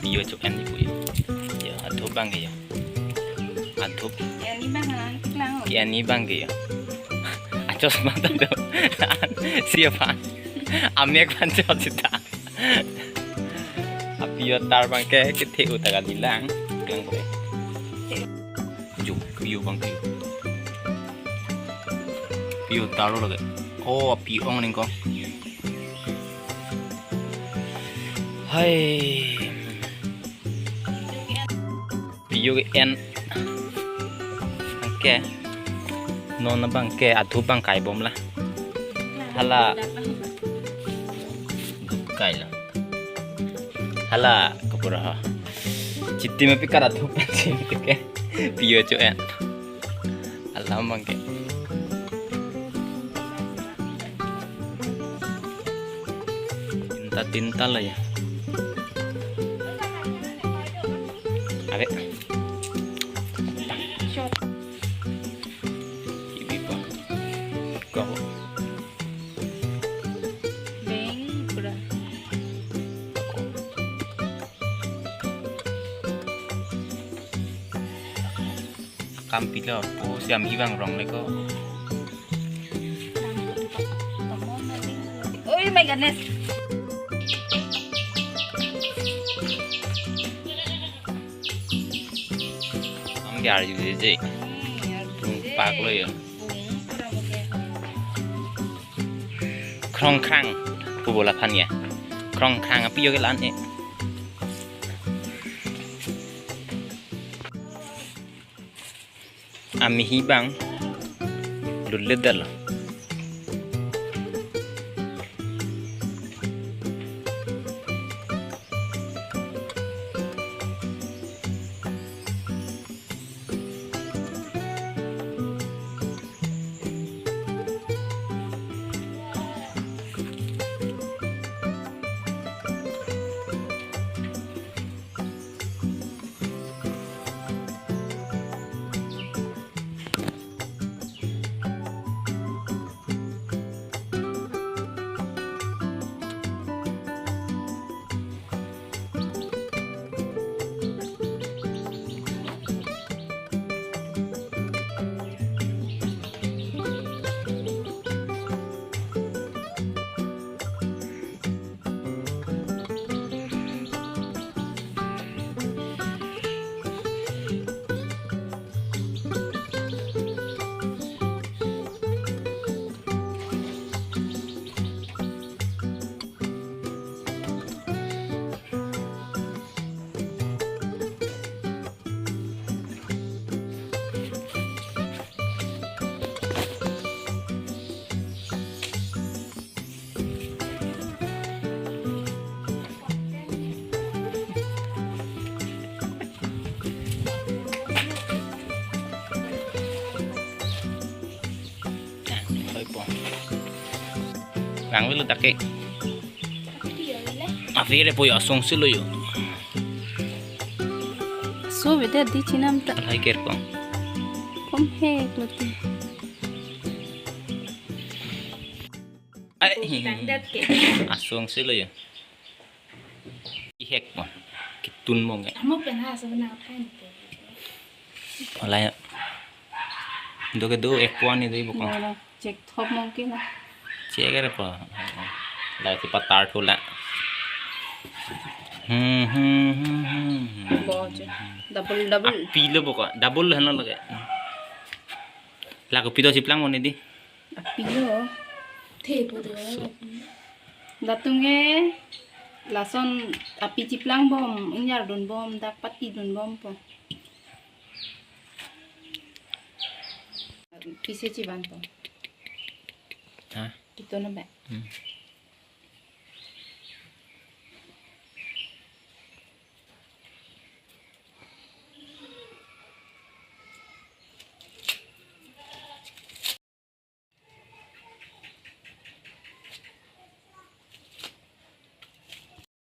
piyo chụp em thì giờ thuốc băng kìa thuốc ini băng kìa cho semangat tu siapa amnek pan cho kita piyo tar bang ke thiu ta ga dilang lang boleh piyo bang piyo taruh lagi oh piyo ong ning ko hai piyo en ke non bang ke atu bang kai bom lah hala kai lah hala kapura citti me pikar atu pensi ke piyo cho en alam bang ke tinta lah ya abe kampila po siam ibang rong leko oh my goodness am gar ju je pak lo ya krong khang pu bola phan ya krong khang api yo ke lan e ami hibang luledal Lang với tak ke afire po ya song silo yo so bete di chinam ta lai ker ko kom he kloti ai asong silo yo ihek mo kitun mo nge mo pen ha so na thain alai do ke do ek pon ni dei bo ko check thop mo ke na che cái đó lại thì bắt tar thôi lạ double pilo pokok double hana lagi lagu pito siplang mau nih di pilo the po de datunge lason api ciplang bom inyar don bom dak pati don bom po pise ciban po hah itu na ba